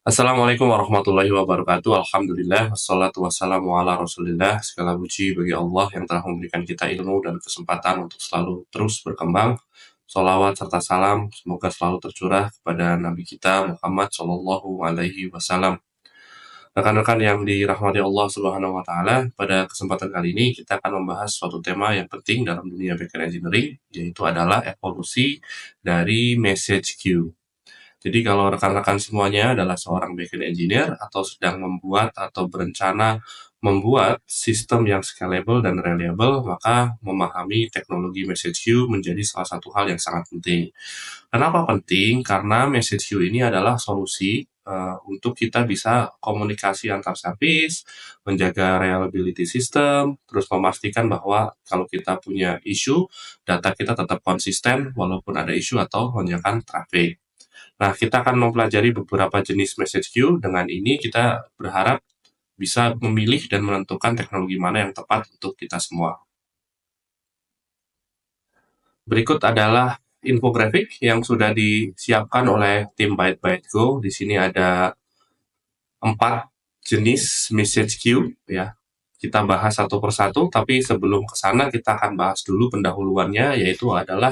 Assalamualaikum warahmatullahi wabarakatuh. Alhamdulillah, wassalatu wassalamu ala rasulillah. Segala puji bagi Allah yang telah memberikan kita ilmu dan kesempatan untuk selalu terus berkembang. Salawat serta salam semoga selalu tercurah kepada Nabi kita Muhammad Shallallahu Alaihi Wasallam. Rekan-rekan yang dirahmati Allah Subhanahu Wa Taala, pada kesempatan kali ini kita akan membahas suatu tema yang penting dalam dunia backend engineering, yaitu adalah evolusi dari message queue. Jadi kalau rekan-rekan semuanya adalah seorang backend engineer atau sedang membuat atau berencana membuat sistem yang scalable dan reliable, maka memahami teknologi message queue menjadi salah satu hal yang sangat penting. Kenapa penting? Karena message queue ini adalah solusi untuk kita bisa komunikasi antar service, menjaga reliability system, terus memastikan bahwa kalau kita punya isu, data kita tetap konsisten walaupun ada isu atau lonjakan traffic. Nah, kita akan mempelajari beberapa jenis message queue. Dengan ini kita berharap bisa memilih dan menentukan teknologi mana yang tepat untuk kita semua. Berikut adalah infografik yang sudah disiapkan oleh tim Byte Byte Go. Di sini ada 4 jenis message queue ya. Kita bahas satu persatu, tapi sebelum ke sana kita akan bahas dulu pendahuluannya, yaitu adalah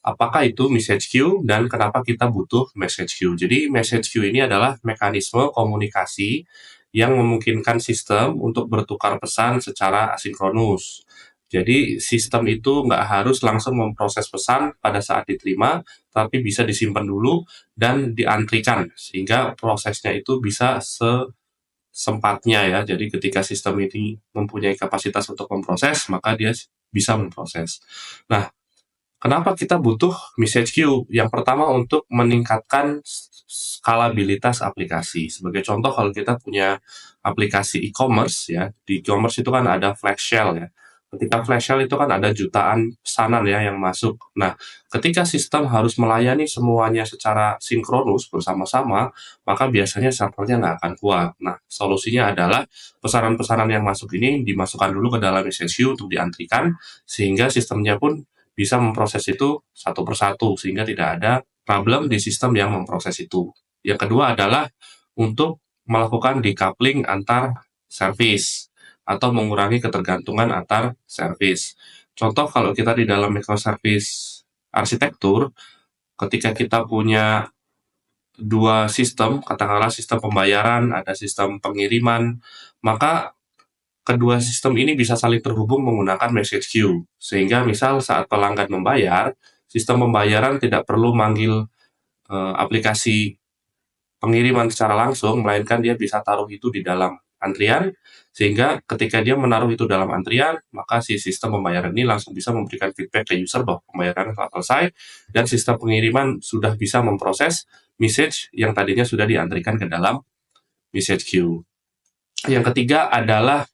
apakah itu message queue dan kenapa kita butuh message queue. Jadi message queue ini adalah mekanisme komunikasi yang memungkinkan sistem untuk bertukar pesan secara asinkronus. Jadi sistem itu nggak harus langsung memproses pesan pada saat diterima, tapi bisa disimpan dulu dan diantrikan, sehingga prosesnya itu bisa sempatnya ya. Jadi ketika sistem ini mempunyai kapasitas untuk memproses, maka dia bisa memproses. Nah, kenapa kita butuh message queue? Yang pertama untuk meningkatkan skalabilitas aplikasi. Sebagai contoh kalau kita punya aplikasi e-commerce ya, di e-commerce itu kan ada flash sale ya. Ketika flash sale itu kan ada jutaan pesanan ya yang masuk. Nah, ketika sistem harus melayani semuanya secara sinkronus bersama-sama, maka biasanya servernya nggak akan kuat. Nah, solusinya adalah pesanan-pesanan yang masuk ini dimasukkan dulu ke dalam message queue untuk diantrikan, sehingga sistemnya pun bisa memproses itu satu persatu sehingga tidak ada problem di sistem yang memproses itu. Yang kedua adalah untuk melakukan decoupling antar service atau mengurangi ketergantungan antar service. Contoh kalau kita di dalam microservice arsitektur, ketika kita punya dua sistem, katakanlah sistem pembayaran, ada sistem pengiriman, maka kedua sistem ini bisa saling terhubung menggunakan message queue. Sehingga misal saat pelanggan membayar, sistem pembayaran tidak perlu manggil aplikasi pengiriman secara langsung, melainkan dia bisa taruh itu di dalam antrian, sehingga ketika dia menaruh itu dalam antrian, maka si sistem pembayaran ini langsung bisa memberikan feedback ke user bahwa pembayaran telah selesai, dan sistem pengiriman sudah bisa memproses message yang tadinya sudah diantrikan ke dalam message queue. Yang ketiga adalah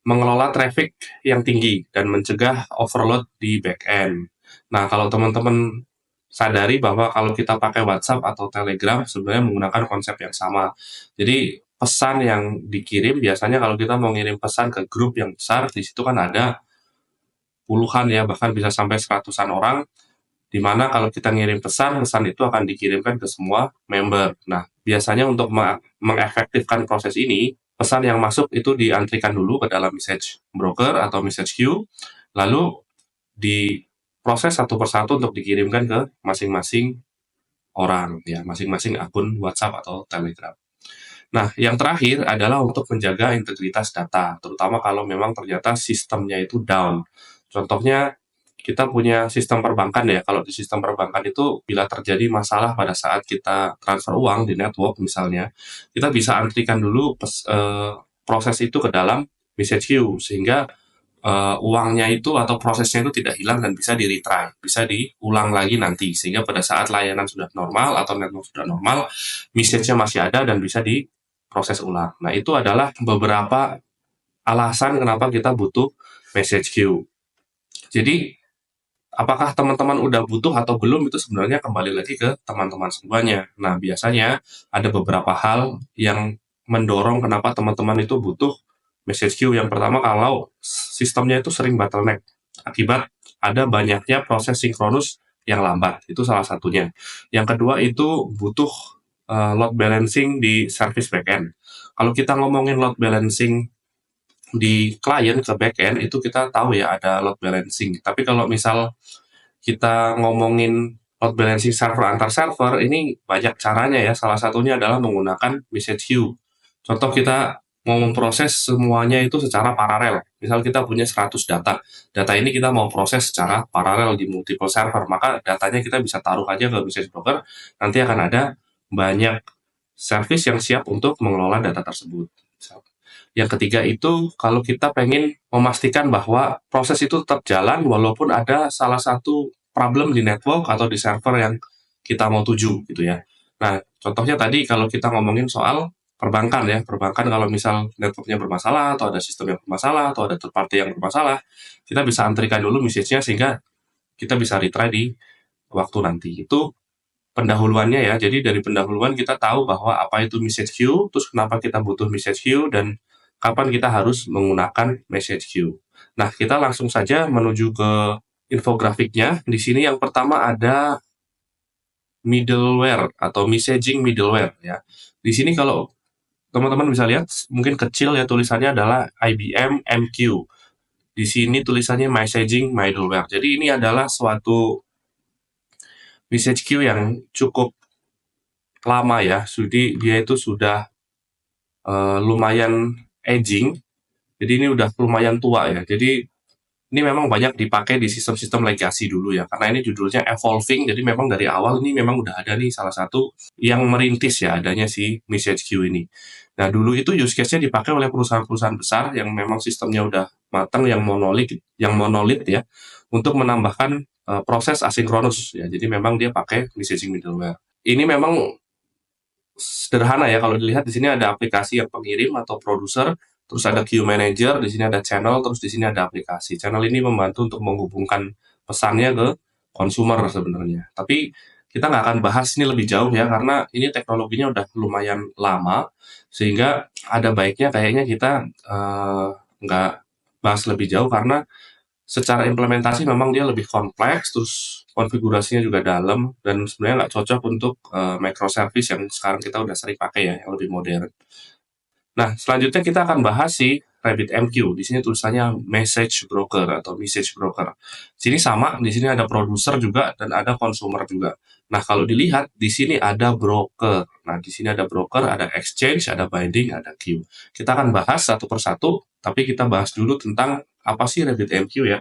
mengelola traffic yang tinggi dan mencegah overload di back-end. Nah, kalau teman-teman sadari bahwa kalau kita pakai WhatsApp atau Telegram sebenarnya menggunakan konsep yang sama. Jadi pesan yang dikirim biasanya kalau kita mau ngirim pesan ke grup yang besar, di situ kan ada puluhan ya, bahkan bisa sampai seratusan orang, di mana kalau kita ngirim pesan, pesan itu akan dikirimkan ke semua member. Nah, biasanya untuk mengefektifkan proses ini, pesan yang masuk itu diantrikan dulu ke dalam message broker atau message queue, lalu diproses satu persatu untuk dikirimkan ke masing-masing orang, ya, masing-masing akun WhatsApp atau Telegram. Nah, yang terakhir adalah untuk menjaga integritas data, terutama kalau memang ternyata sistemnya itu down. Contohnya, kita punya sistem perbankan ya, kalau di sistem perbankan itu bila terjadi masalah pada saat kita transfer uang di network misalnya, kita bisa antrikan dulu proses itu ke dalam message queue, sehingga uangnya itu atau prosesnya itu tidak hilang dan bisa di-retry, bisa diulang lagi nanti, sehingga pada saat layanan sudah normal atau network sudah normal, message-nya masih ada dan bisa diproses ulang. Nah, itu adalah beberapa alasan kenapa kita butuh message queue. Jadi, apakah teman-teman udah butuh atau belum itu sebenarnya kembali lagi ke teman-teman semuanya. Nah, biasanya ada beberapa hal yang mendorong kenapa teman-teman itu butuh message queue. Yang pertama, kalau sistemnya itu sering bottleneck akibat ada banyaknya proses sinkronus yang lambat. Itu salah satunya. Yang kedua itu butuh load balancing di service backend. Kalau kita ngomongin load balancing di client ke backend itu kita tahu ya ada load balancing. Tapi kalau misal kita ngomongin load balancing server antar server ini banyak caranya ya. Salah satunya adalah menggunakan message queue. Contoh kita mau memproses semuanya itu secara paralel. Misal kita punya 100 data. Data ini kita mau proses secara paralel di multiple server. Maka datanya kita bisa taruh aja ke message broker. Nanti akan ada banyak service yang siap untuk mengelola data tersebut. Yang ketiga itu kalau kita pengen memastikan bahwa proses itu tetap jalan walaupun ada salah satu problem di network atau di server yang kita mau tuju gitu ya. Nah, contohnya tadi kalau kita ngomongin soal perbankan ya, perbankan kalau misal networknya bermasalah atau ada sistem yang bermasalah atau ada third party yang bermasalah, kita bisa antrikan dulu message-nya sehingga kita bisa retry di waktu nanti. Itu pendahuluannya ya. Jadi dari pendahuluan kita tahu bahwa apa itu message queue, terus kenapa kita butuh message queue, dan kapan kita harus menggunakan message queue. Nah, kita langsung saja menuju ke infografiknya. Di sini yang pertama ada middleware atau messaging middleware ya. Di sini kalau teman-teman bisa lihat, mungkin kecil ya tulisannya adalah IBM MQ. Di sini tulisannya messaging middleware. Jadi ini adalah suatu message queue yang cukup lama ya. Jadi dia itu sudah lumayan aging. Jadi ini udah lumayan tua ya. Jadi ini memang banyak dipakai di sistem-sistem legacy dulu ya. Karena ini judulnya evolving. Jadi memang dari awal ini memang udah ada nih salah satu yang merintis ya adanya si message queue ini. Nah, dulu itu use case-nya dipakai oleh perusahaan-perusahaan besar yang memang sistemnya udah matang, yang monolit ya, untuk menambahkan proses asinkronus ya. Jadi memang dia pakai messaging middleware. Ini memang sederhana ya, kalau dilihat di sini ada aplikasi yang pengirim atau produser, terus ada queue manager, di sini ada channel, terus di sini ada aplikasi. Channel ini membantu untuk menghubungkan pesannya ke consumer sebenarnya. Tapi kita nggak akan bahas ini lebih jauh ya, karena ini teknologinya udah lumayan lama, sehingga ada baiknya kayaknya kita nggak bahas lebih jauh, karena secara implementasi memang dia lebih kompleks, terus konfigurasinya juga dalam, dan sebenarnya nggak cocok untuk microservice yang sekarang kita udah sering pakai ya, yang lebih modern. Nah, selanjutnya kita akan bahas si RabbitMQ. Di sini tulisannya message broker atau message broker. Di sini sama, di sini ada produser juga dan ada consumer juga. Nah, kalau dilihat di sini ada broker. Nah, di sini ada broker, ada exchange, ada binding, ada queue. Kita akan bahas satu persatu, tapi kita bahas dulu tentang apa sih RabbitMQ ya.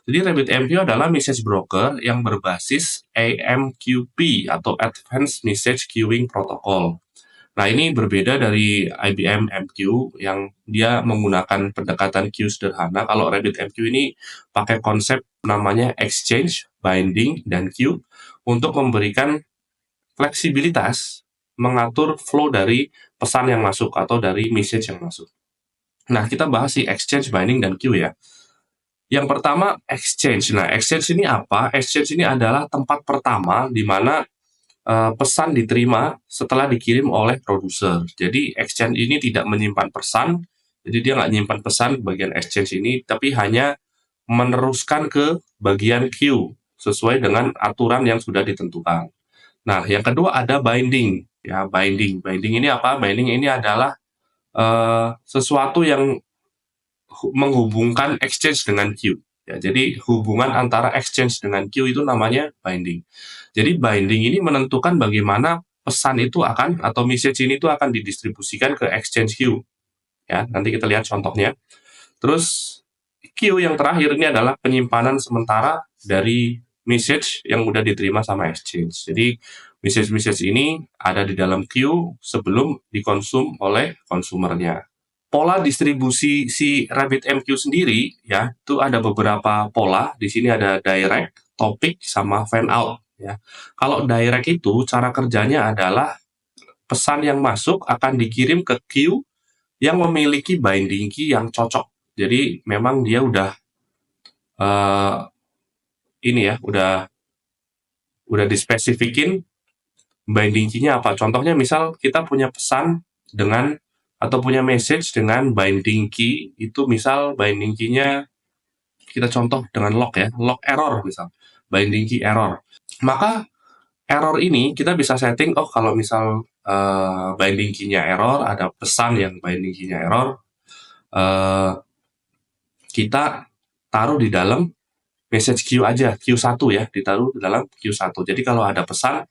Jadi RabbitMQ adalah message broker yang berbasis AMQP atau Advanced Message Queuing Protocol. Nah, ini berbeda dari IBM MQ yang dia menggunakan pendekatan queue sederhana. Kalau RabbitMQ ini pakai konsep namanya exchange, binding, dan queue untuk memberikan fleksibilitas mengatur flow dari pesan yang masuk atau dari message yang masuk. Nah, kita bahas si exchange, binding, dan queue ya. Yang pertama, exchange. Nah, exchange ini apa? Exchange ini adalah tempat pertama di mana pesan diterima setelah dikirim oleh produser. Jadi exchange ini tidak menyimpan pesan, jadi dia nggak nyimpan pesan ke bagian exchange ini, tapi hanya meneruskan ke bagian queue sesuai dengan aturan yang sudah ditentukan. Nah, yang kedua ada binding. Ya, binding. Binding ini apa? Binding ini adalah sesuatu yang menghubungkan exchange dengan queue. Ya, jadi hubungan antara exchange dengan queue itu namanya binding. Jadi binding ini menentukan bagaimana pesan itu akan atau message ini itu akan didistribusikan ke exchange queue. Ya, nanti kita lihat contohnya. Terus queue yang terakhir ini adalah penyimpanan sementara dari message yang udah diterima sama exchange. Jadi message-message ini ada di dalam queue sebelum dikonsum oleh konsumernya. Pola distribusi si RabbitMQ sendiri ya, itu ada beberapa pola. Di sini ada direct, topic, sama fan out ya. Kalau direct itu cara kerjanya adalah pesan yang masuk akan dikirim ke queue yang memiliki binding key yang cocok. Jadi memang dia udah ini ya, udah dispesifikin binding key-nya apa. Contohnya misal kita punya pesan dengan atau punya message dengan binding key, itu misal binding key-nya kita contoh dengan log ya, log error misal, binding key error. Maka error ini kita bisa setting, oh kalau misal binding key-nya error, ada pesan yang binding key-nya error, kita taruh di dalam message queue aja, Q1 ya, ditaruh di dalam Q1. Jadi kalau ada pesan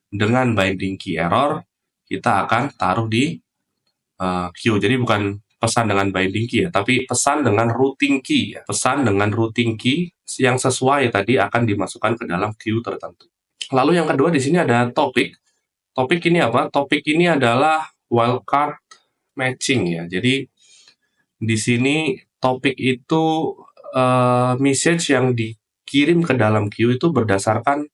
dengan binding key error, kita akan taruh di queue. Jadi bukan pesan dengan binding key ya, tapi pesan dengan routing key ya. Pesan dengan routing key yang sesuai tadi akan dimasukkan ke dalam queue tertentu. Lalu yang kedua di sini ada topik. Topik ini apa? Topik ini adalah wildcard matching ya. Jadi di sini topik itu message yang dikirim ke dalam queue itu berdasarkan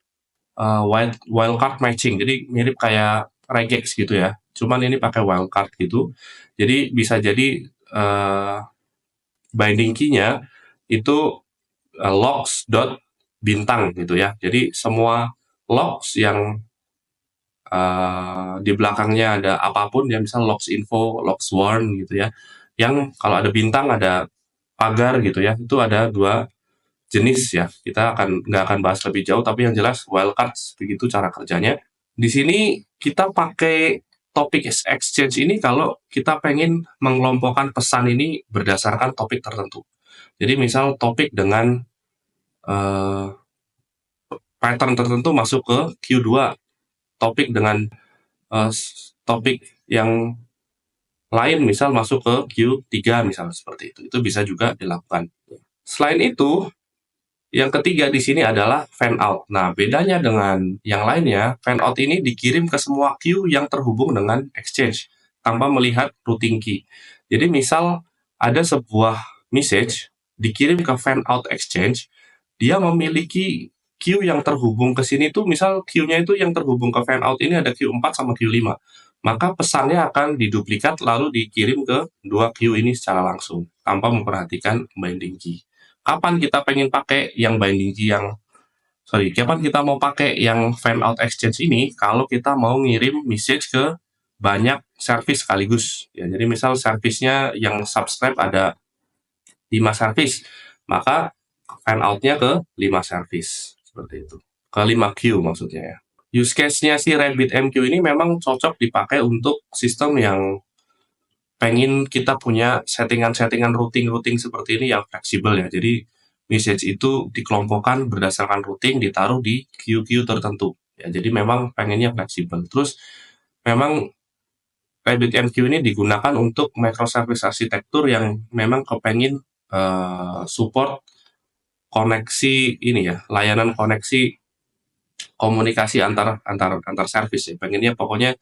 wildcard matching. Jadi mirip kayak regex gitu ya. Cuman ini pakai wildcard gitu. Jadi bisa jadi binding key-nya itu logs dot bintang gitu ya. Jadi semua logs yang di belakangnya ada apapun ya, misal logs info, logs warn gitu ya. Yang kalau ada bintang, ada pagar gitu ya. Itu ada dua jenis ya. Kita nggak akan bahas lebih jauh, tapi yang jelas wildcards begitu cara kerjanya. Di sini kita pakai topik exchange ini kalau kita pengen mengelompokkan pesan ini berdasarkan topik tertentu. Jadi misal topik dengan pattern tertentu masuk ke Q2, topik dengan topik yang lain misal masuk ke Q3 misal seperti itu. Itu bisa juga dilakukan. Selain itu, yang ketiga di sini adalah fan out. Nah, bedanya dengan yang lainnya, fan out ini dikirim ke semua queue yang terhubung dengan exchange tanpa melihat routing key. Jadi misal ada sebuah message dikirim ke fan out exchange, dia memiliki queue yang terhubung ke sini tuh, misal queue-nya itu yang terhubung ke fan out ini ada Q4 sama Q5. Maka pesannya akan diduplikat lalu dikirim ke dua queue ini secara langsung tanpa memperhatikan binding key. Kapan kita pengen pakai yang binding key kapan kita mau pakai yang fan out exchange ini kalau kita mau ngirim message ke banyak service sekaligus ya. Jadi misal service-nya yang subscribe ada 5 service, maka fan out-nya ke 5 service seperti itu. Ke 5 queue maksudnya ya. Use case-nya si RabbitMQ ini memang cocok dipakai untuk sistem yang pengen kita punya settingan-settingan routing seperti ini yang fleksibel ya. Jadi message itu dikelompokkan berdasarkan routing, ditaruh di queue-queue tertentu. Ya, jadi memang pengennya fleksibel. Terus memang RabbitMQ ini digunakan untuk microservice arsitektur yang memang kepengen support koneksi ini ya, layanan koneksi komunikasi antar service ya. Pengennya pokoknya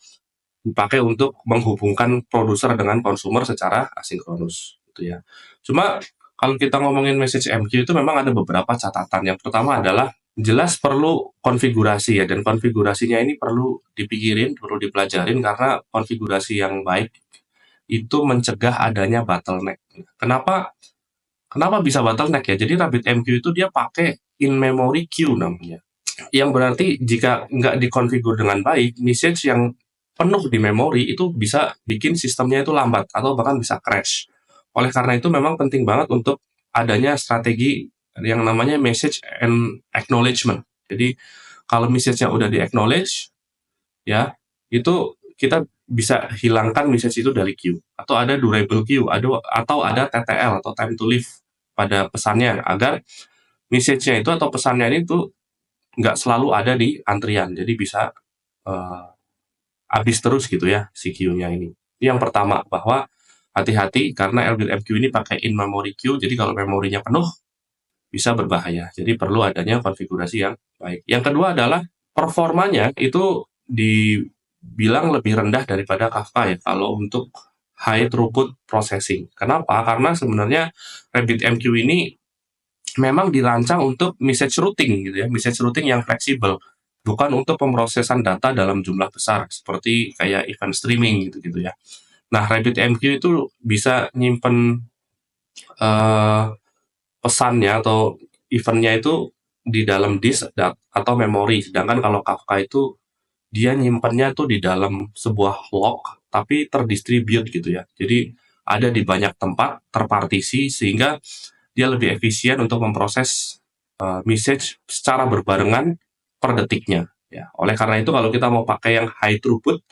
dipakai untuk menghubungkan produser dengan konsumer secara asinkronus gitu ya. Cuma kalau kita ngomongin message MQ itu memang ada beberapa catatan. Yang pertama adalah jelas perlu konfigurasi ya, dan konfigurasinya ini perlu dipikirin, perlu dipelajarin karena konfigurasi yang baik itu mencegah adanya bottleneck. Kenapa bisa bottleneck ya? Jadi RabbitMQ itu dia pakai in-memory queue namanya. Yang berarti jika nggak dikonfigur dengan baik, message yang penuh di memori itu bisa bikin sistemnya itu lambat atau bahkan bisa crash. Oleh karena itu memang penting banget untuk adanya strategi yang namanya message and acknowledgement. Jadi kalau message-nya udah di-acknowledge, ya, itu kita bisa hilangkan message itu dari queue. Atau ada durable queue, atau ada TTL atau time to live pada pesannya, agar message-nya itu atau pesannya itu nggak selalu ada di antrian. Jadi bisa habis terus gitu ya si queue-nya ini. Ini yang pertama, bahwa hati-hati karena RabbitMQ ini pakai in-memory queue, jadi kalau memorinya penuh bisa berbahaya. Jadi perlu adanya konfigurasi yang baik. Yang kedua adalah performanya itu dibilang lebih rendah daripada Kafka ya kalau untuk high throughput processing. Kenapa? Karena sebenarnya RabbitMQ ini memang dirancang untuk message routing gitu ya, message routing yang fleksibel, bukan untuk pemrosesan data dalam jumlah besar seperti kayak event streaming gitu ya. Nah, RabbitMQ itu bisa nyimpen pesannya atau eventnya itu di dalam disk atau memori, sedangkan kalau Kafka itu dia nyimpennya tuh di dalam sebuah log tapi terdistribute gitu ya. Jadi ada di banyak tempat terpartisi sehingga dia lebih efisien untuk memproses message secara berbarengan per detiknya ya. Oleh karena itu kalau kita mau pakai yang high throughput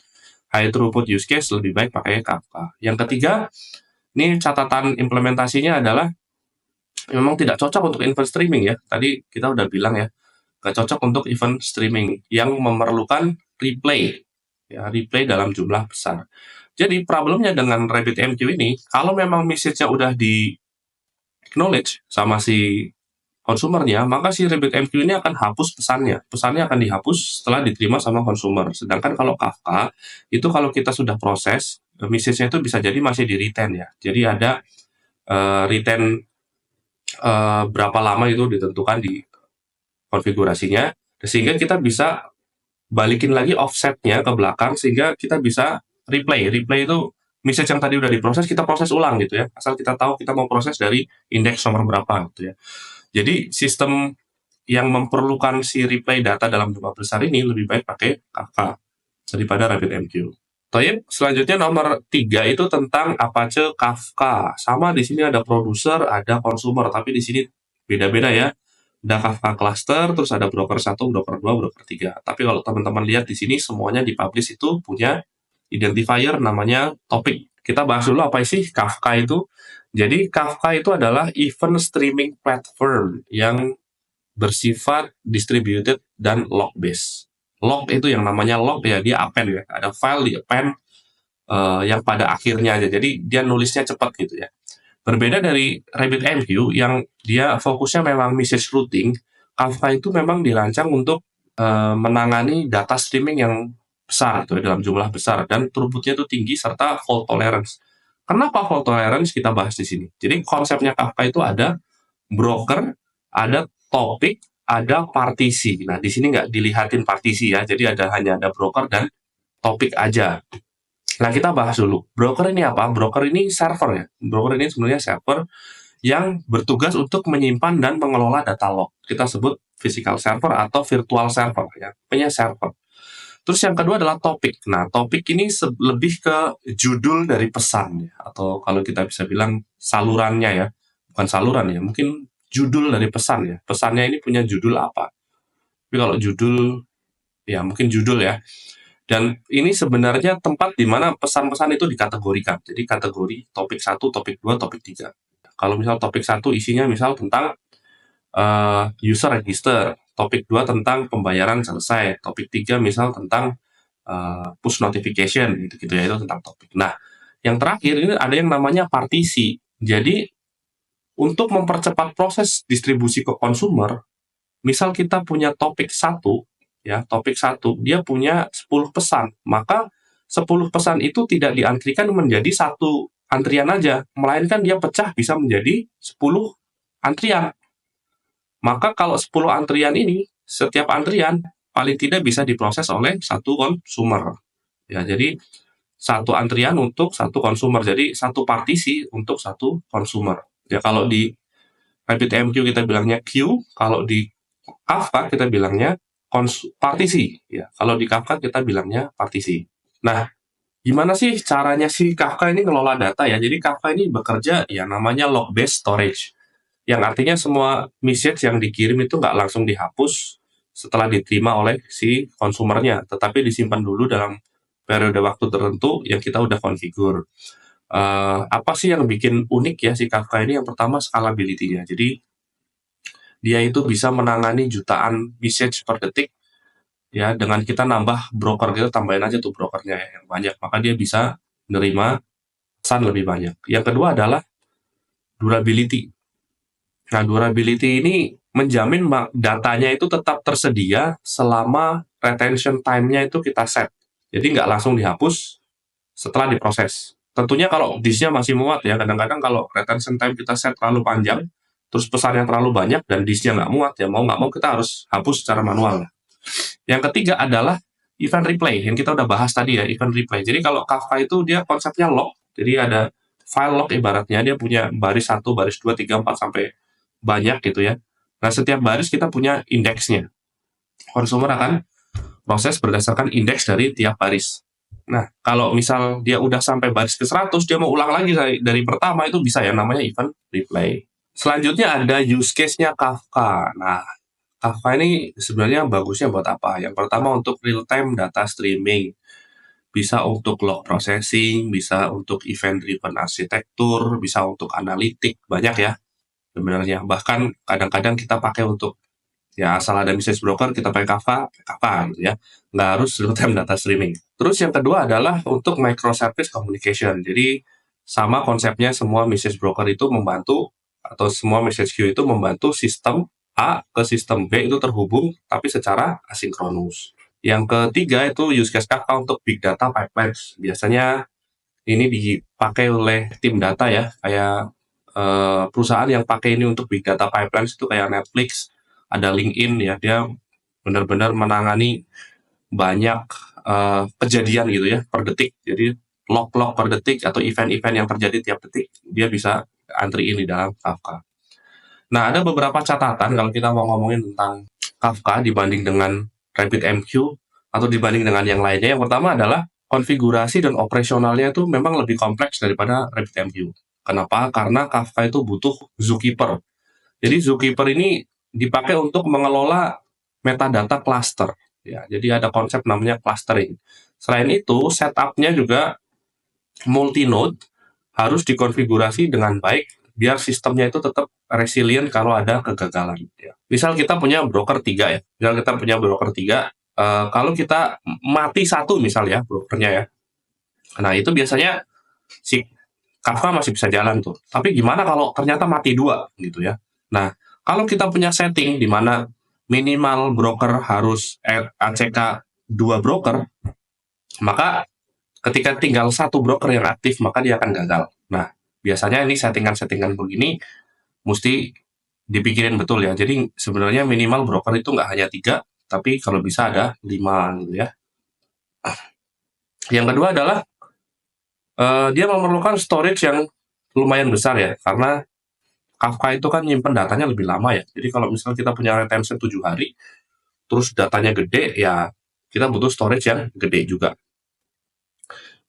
high throughput use case lebih baik pakai Kafka. Yang ketiga, ini catatan implementasinya adalah memang tidak cocok untuk event streaming ya. Tadi kita udah bilang ya, nggak cocok untuk event streaming yang memerlukan replay, ya replay dalam jumlah besar. Jadi problemnya dengan RabbitMQ ini, kalau memang message-nya udah di acknowledge sama si konsumernya, maka si RabbitMQ ini akan hapus pesannya. Pesannya akan dihapus setelah diterima sama konsumer. Sedangkan kalau Kafka, itu kalau kita sudah proses, message-nya itu bisa jadi masih di retain ya. Jadi ada retain berapa lama itu ditentukan di konfigurasinya, sehingga kita bisa balikin lagi offsetnya ke belakang, sehingga kita bisa replay. Replay itu message yang tadi udah diproses, kita proses ulang gitu ya. Asal kita tahu kita mau proses dari indeks nomor berapa gitu ya. Jadi sistem yang memerlukan si replay data dalam jumlah besar ini lebih baik pakai Kafka daripada RabbitMQ. Toyib, selanjutnya nomor 3 itu tentang Apache Kafka. Sama di sini ada produser, ada consumer, tapi di sini beda-beda ya. Ada Kafka cluster, terus ada broker 1, broker 2, broker 3. Tapi kalau teman-teman lihat di sini semuanya dipublish itu punya identifier namanya topik. Kita bahas dulu apa sih Kafka itu. Jadi Kafka itu adalah event streaming platform yang bersifat distributed dan log based. Log itu yang namanya log ya, dia append ya, ada file di append yang pada akhirnya aja. Jadi dia nulisnya cepat gitu ya. Berbeda dari RabbitMQ yang dia fokusnya memang message routing, Kafka itu memang dirancang untuk menangani data streaming yang besar itu dalam jumlah besar dan throughputnya itu tinggi serta fault tolerance. Kenapa fault tolerance kita bahas di sini? Jadi konsepnya Kafka itu ada broker, ada topik, ada partisi. Nah, di sini nggak dilihatin partisi ya, jadi hanya ada broker dan topik aja. Nah, kita bahas dulu. Broker ini apa? Broker ini server ya. Broker ini sebenarnya server yang bertugas untuk menyimpan dan mengelola data log. Kita sebut physical server atau virtual server ya. Punya server. Terus yang kedua adalah topik. Nah, topik ini lebih ke judul dari pesan ya. Atau kalau kita bisa bilang salurannya ya. Bukan saluran ya, mungkin judul dari pesan ya. Pesannya ini punya judul apa? Tapi kalau judul, ya mungkin judul ya. Dan ini sebenarnya tempat di mana pesan-pesan itu dikategorikan. Jadi kategori topik 1, topik 2, topik 3. Kalau misal topik 1 isinya misal tentang user register, topik 2 tentang pembayaran selesai, topik 3 misal tentang push notification, gitu-gitu ya, itu tentang topik. Nah, yang terakhir ini ada yang namanya partisi. Jadi, untuk mempercepat proses distribusi ke konsumer, misal kita punya topik 1, ya, topik 1, dia punya 10 pesan, maka 10 pesan itu tidak diantrikan menjadi satu antrian aja, melainkan dia pecah bisa menjadi 10 antrian. Maka kalau 10 antrian ini, setiap antrian paling tidak bisa diproses oleh satu konsumer. Ya, jadi satu antrian untuk satu konsumer, jadi satu partisi untuk satu konsumer. Ya, kalau di RabbitMQ kita bilangnya queue, kalau di Kafka kita bilangnya partisi. Ya, kalau di Kafka kita bilangnya partisi. Nah, gimana sih caranya si Kafka ini ngelola data ya? Jadi Kafka ini bekerja ya namanya log based storage. Yang artinya semua message yang dikirim itu nggak langsung dihapus setelah diterima oleh si konsumernya, tetapi disimpan dulu dalam periode waktu tertentu yang kita udah konfigur. Apa sih yang bikin unik ya si Kafka ini? Yang pertama scalability-nya. Jadi dia itu bisa menangani jutaan message per detik ya, dengan kita nambah broker, kita tambahin aja tuh brokernya ya, yang banyak, maka dia bisa menerima pesan lebih banyak. Yang kedua adalah durability. Nah, durability ini menjamin datanya itu tetap tersedia selama retention time-nya itu kita set. Jadi nggak langsung dihapus setelah diproses. Tentunya kalau disknya masih muat ya, kadang-kadang kalau retention time kita set terlalu panjang, terus pesan yang terlalu banyak dan disknya nggak muat, ya mau nggak mau kita harus hapus secara manual. Yang ketiga adalah event replay, yang kita udah bahas tadi ya, event replay. Jadi kalau Kafka itu dia konsepnya log, jadi ada file log ibaratnya, dia punya baris 1, baris 2, 3, 4, sampai banyak gitu ya. Nah, setiap baris kita punya indeksnya. Konsumer akan proses berdasarkan indeks dari tiap baris. Nah, kalau misal dia udah sampai baris ke 100, dia mau ulang lagi dari pertama, itu bisa ya, namanya event replay. Selanjutnya ada use case-nya Kafka. Nah, Kafka ini sebenarnya bagusnya buat apa? Yang pertama untuk real-time data streaming. bisa untuk log processing, bisa untuk event-driven arsitektur, bisa untuk analitik, banyak ya sebenarnya. Bahkan kadang-kadang kita pakai untuk, ya asal ada message broker, kita pakai Kafka gitu ya. Nggak harus real-time data streaming. Terus yang kedua adalah untuk microservice communication. Jadi sama konsepnya, semua message broker itu membantu, atau semua message queue itu membantu sistem A ke sistem B itu terhubung, tapi secara asinkronus. Yang ketiga itu use case Kafka untuk big data pipelines. Biasanya ini dipakai oleh tim data ya, kayak perusahaan yang pakai ini untuk big data pipelines itu kayak Netflix, ada LinkedIn ya, dia benar-benar menangani banyak kejadian gitu ya per detik. Jadi log-log per detik atau event-event yang terjadi tiap detik, dia bisa antriin di dalam Kafka. Nah, ada beberapa catatan kalau kita mau ngomongin tentang Kafka dibanding dengan RabbitMQ atau dibanding dengan yang lainnya. Yang pertama adalah konfigurasi dan operasionalnya itu memang lebih kompleks daripada RabbitMQ. Kenapa? Karena Kafka itu butuh Zookeeper. Jadi Zookeeper ini dipakai untuk mengelola metadata cluster. Ya, jadi ada konsep namanya clustering. Selain itu, setupnya juga multi-node harus dikonfigurasi dengan baik biar sistemnya itu tetap resilient kalau ada kegagalan. Ya. Misal kita punya broker 3 ya, kalau kita mati satu misal ya brokernya ya, nah itu biasanya si Kafka masih bisa jalan tuh. Tapi gimana kalau ternyata mati 2 gitu ya. Nah, kalau kita punya setting di mana minimal broker harus ACK 2 broker, maka ketika tinggal satu broker yang aktif, maka dia akan gagal. Nah, biasanya ini settingan-settingan begini mesti dipikirin betul ya. Jadi sebenarnya minimal broker itu nggak hanya 3, tapi kalau bisa ada 5 gitu ya. Yang kedua adalah dia memerlukan storage yang lumayan besar ya, karena Kafka itu kan nyimpen datanya lebih lama ya. Jadi kalau misalnya kita punya retention 7 hari, terus datanya gede, ya kita butuh storage yang gede juga.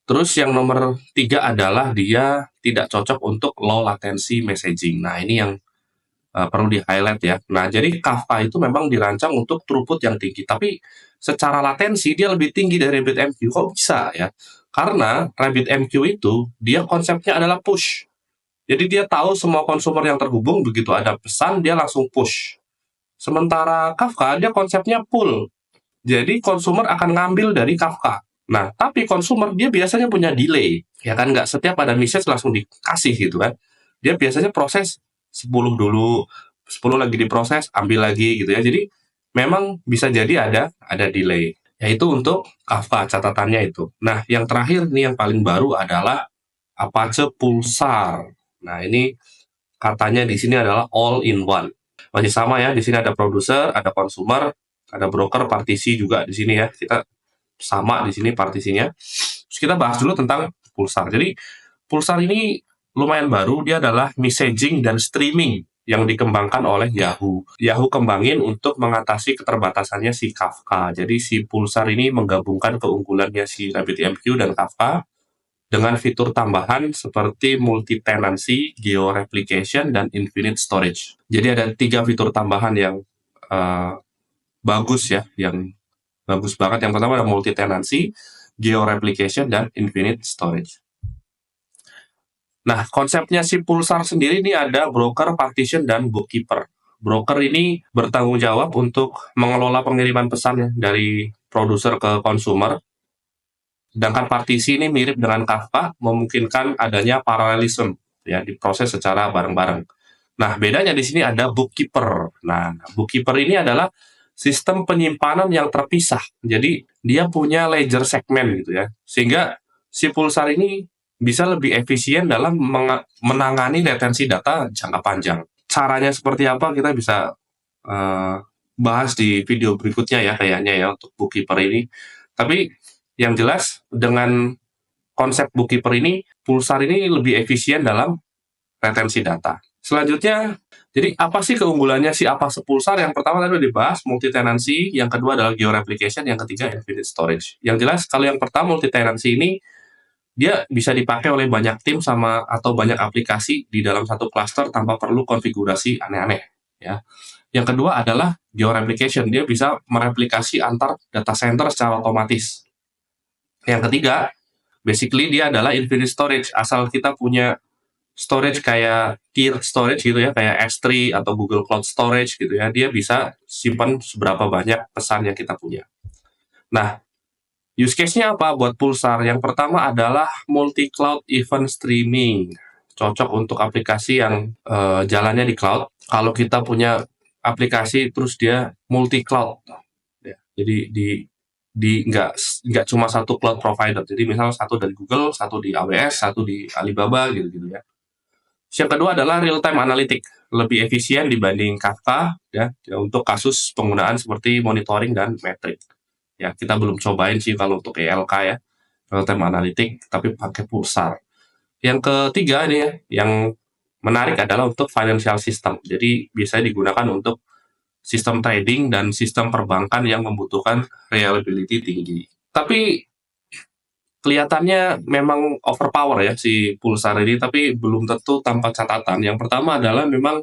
Terus yang nomor 3 adalah dia tidak cocok untuk low latency messaging. Nah, ini yang perlu di-highlight ya. Nah, jadi Kafka itu memang dirancang untuk throughput yang tinggi, tapi secara latensi dia lebih tinggi dari RabbitMQ. Kok bisa ya? Karena RabbitMQ itu dia konsepnya adalah push. Jadi dia tahu semua konsumer yang terhubung, begitu ada pesan dia langsung push. Sementara Kafka dia konsepnya pull. Jadi konsumer akan ngambil dari Kafka. Nah, tapi konsumer dia biasanya punya delay. Ya kan, nggak setiap ada message langsung dikasih gitu kan. Dia biasanya proses 10 dulu, 10 lagi diproses, ambil lagi gitu ya. Jadi memang bisa jadi ada delay. Yaitu untuk Kafka catatannya itu. Nah, yang terakhir nih yang paling baru adalah Apache Pulsar. Nah, ini katanya di sini adalah all in one. Masih sama ya, di sini ada produser, ada consumer, ada broker, partisi juga di sini ya. Kita sama di sini partisinya. Terus kita bahas dulu tentang Pulsar. Jadi Pulsar ini lumayan baru, dia adalah messaging dan streaming yang dikembangkan oleh Yahoo. Yahoo kembangin untuk mengatasi keterbatasannya si Kafka. Jadi si Pulsar ini menggabungkan keunggulannya si RabbitMQ dan Kafka dengan fitur tambahan seperti multi-tenancy, geo-replication, dan infinite storage. Jadi ada 3 fitur tambahan yang bagus ya, yang bagus banget. Yang pertama ada multi-tenancy, geo-replication, dan infinite storage. Nah, konsepnya si Pulsar sendiri ini ada broker, partition, dan bookkeeper. Broker ini bertanggung jawab untuk mengelola pengiriman pesan ya, dari produser ke consumer. Sedangkan partisi ini mirip dengan Kafka, memungkinkan adanya parallelism ya, diproses secara bareng-bareng. Nah, bedanya di sini ada bookkeeper. Nah, bookkeeper ini adalah sistem penyimpanan yang terpisah. Jadi dia punya ledger segmen gitu ya. Sehingga si Pulsar ini bisa lebih efisien dalam menangani retensi data jangka panjang. Caranya seperti apa kita bisa bahas di video berikutnya ya kayaknya ya untuk bookkeeper ini. Tapi yang jelas dengan konsep bookkeeper ini, Pulsar ini lebih efisien dalam retensi data. Selanjutnya, jadi apa sih keunggulannya si Apache Pulsar? Yang pertama tadi udah dibahas, multi-tenancy, yang kedua adalah geo-replication, yang ketiga infinite storage. Yang jelas, kalau yang pertama multi-tenancy ini, dia bisa dipakai oleh banyak tim sama atau banyak aplikasi di dalam satu cluster tanpa perlu konfigurasi aneh-aneh. Ya. Yang kedua adalah geo-replication, dia bisa mereplikasi antar data center secara otomatis. Yang ketiga, basically dia adalah infinite storage. Asal kita punya storage kayak tier storage gitu ya, kayak S3 atau Google Cloud Storage gitu ya, dia bisa simpan seberapa banyak pesan yang kita punya. Nah, use case-nya apa buat Pulsar? Yang pertama adalah multi-cloud event streaming. Cocok untuk aplikasi yang jalannya di cloud. Kalau kita punya aplikasi terus dia multi-cloud, ya. Jadi nggak cuma satu cloud provider. Jadi misal satu dari Google, satu di AWS, satu di Alibaba gitu-gitu ya. Yang kedua adalah real time analytic, lebih efisien dibanding Kafka ya untuk kasus penggunaan seperti monitoring dan metrik. Ya, kita belum cobain sih kalau untuk ELK ya, real time analytic, tapi pakai Pulsar. Yang ketiga nih ya, yang menarik adalah untuk financial system. Jadi biasanya digunakan untuk sistem trading dan sistem perbankan yang membutuhkan reliability tinggi. Tapi kelihatannya memang overpower ya si Pulsar ini, tapi belum tentu tanpa catatan. Yang pertama adalah memang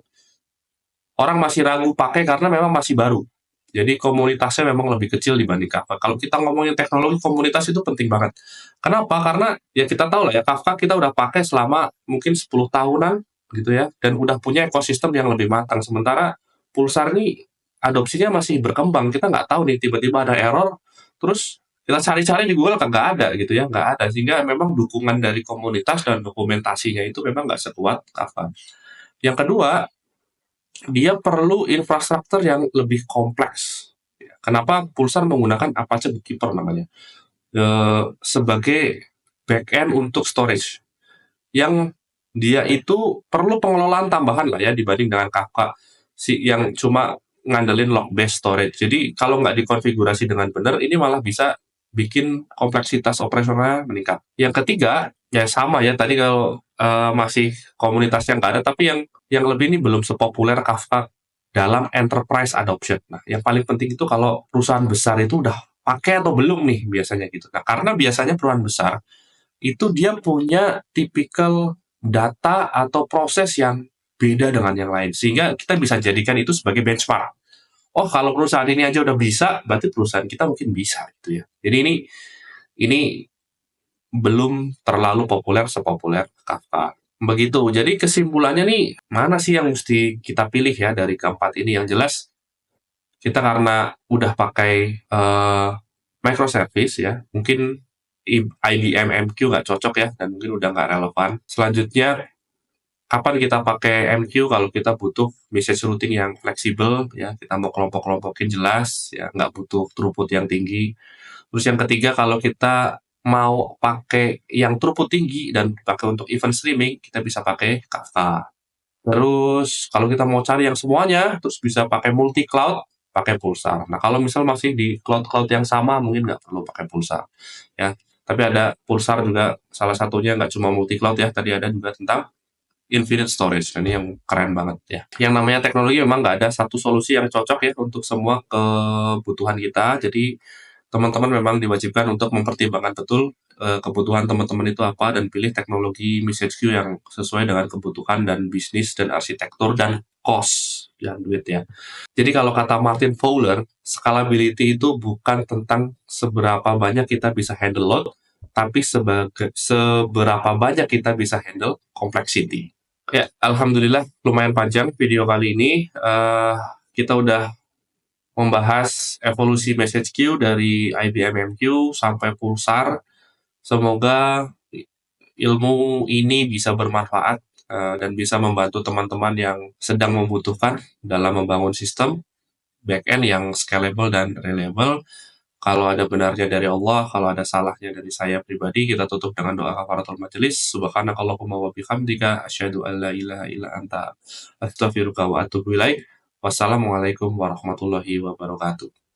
orang masih ragu pakai karena memang masih baru. Jadi komunitasnya memang lebih kecil dibanding Kafka. Kalau kita ngomongin teknologi, komunitas itu penting banget. Kenapa? Karena ya kita tahu lah ya, Kafka kita udah pakai selama mungkin 10 tahunan gitu ya, dan udah punya ekosistem yang lebih matang. Sementara Pulsar ini adopsinya masih berkembang. Kita nggak tahu nih, tiba-tiba ada error, terus kita cari-cari di Google nggak ada gitu ya, nggak ada. Sehingga memang dukungan dari komunitas dan dokumentasinya itu memang nggak sekuat Kafka. Yang kedua, dia perlu infrastruktur yang lebih kompleks. Kenapa Pulsar menggunakan Apache Bookkeeper namanya? Sebagai backend untuk storage. Yang dia itu perlu pengelolaan tambahan lah ya dibanding dengan Kafka yang cuma ngandelin log based storage. Jadi kalau nggak dikonfigurasi dengan benar, ini malah bisa bikin kompleksitas operasional meningkat. Yang ketiga, ya sama ya tadi kalau masih komunitas yang nggak ada, tapi yang lebih ini belum sepopuler Kafka dalam enterprise adoption. Nah, yang paling penting itu kalau perusahaan besar itu udah pakai atau belum nih biasanya gitu. Nah, karena biasanya perusahaan besar itu dia punya tipikal data atau proses yang beda dengan yang lain. Sehingga kita bisa jadikan itu sebagai benchmark. Oh, kalau perusahaan ini aja udah bisa, berarti perusahaan kita mungkin bisa gitu ya. Jadi ini belum terlalu populer sepopuler Kafka. Begitu. Jadi kesimpulannya nih, mana sih yang mesti kita pilih ya dari keempat ini? Yang jelas, kita karena udah pakai microservice ya, mungkin IBM MQ nggak cocok ya, dan mungkin udah nggak relevan. Selanjutnya, kapan kita pakai MQ kalau kita butuh message routing yang fleksibel ya, kita mau kelompok-kelompokin jelas ya, nggak butuh throughput yang tinggi. Terus yang ketiga, kalau kita mau pakai yang throughput tinggi dan pakai untuk event streaming, kita bisa pakai Kafka. Terus kalau kita mau cari yang semuanya, terus bisa pakai multi cloud, pakai Pulsar. Nah, kalau misal masih di cloud-cloud yang sama, mungkin nggak perlu pakai Pulsar ya. Tapi ada Pulsar juga, salah satunya nggak cuma multi cloud ya, tadi ada juga tentang infinite storage. Nah, ini yang keren banget ya. Yang namanya teknologi memang nggak ada satu solusi yang cocok ya untuk semua kebutuhan kita. Jadi teman-teman memang diwajibkan untuk mempertimbangkan betul kebutuhan teman-teman itu apa dan pilih teknologi message queue yang sesuai dengan kebutuhan dan bisnis dan arsitektur dan cost yang duit ya. Jadi kalau kata Martin Fowler, scalability itu bukan tentang seberapa banyak kita bisa handle load, tapi seberapa banyak kita bisa handle complexity. Ya, alhamdulillah lumayan panjang video kali ini. Kita udah membahas evolusi message queue dari IBM MQ sampai Pulsar. Semoga ilmu ini bisa bermanfaat dan bisa membantu teman-teman yang sedang membutuhkan dalam membangun sistem backend yang scalable dan reliable. Kalau ada benarnya dari Allah, kalau ada salahnya dari saya pribadi, kita tutup dengan doa kafaratul majelis. Subhanakallahumma wa bihamdika asyhadu an la ilaha illa anta astaghfiruka wa atubu ilaik. Wassalamualaikum warahmatullahi wabarakatuh.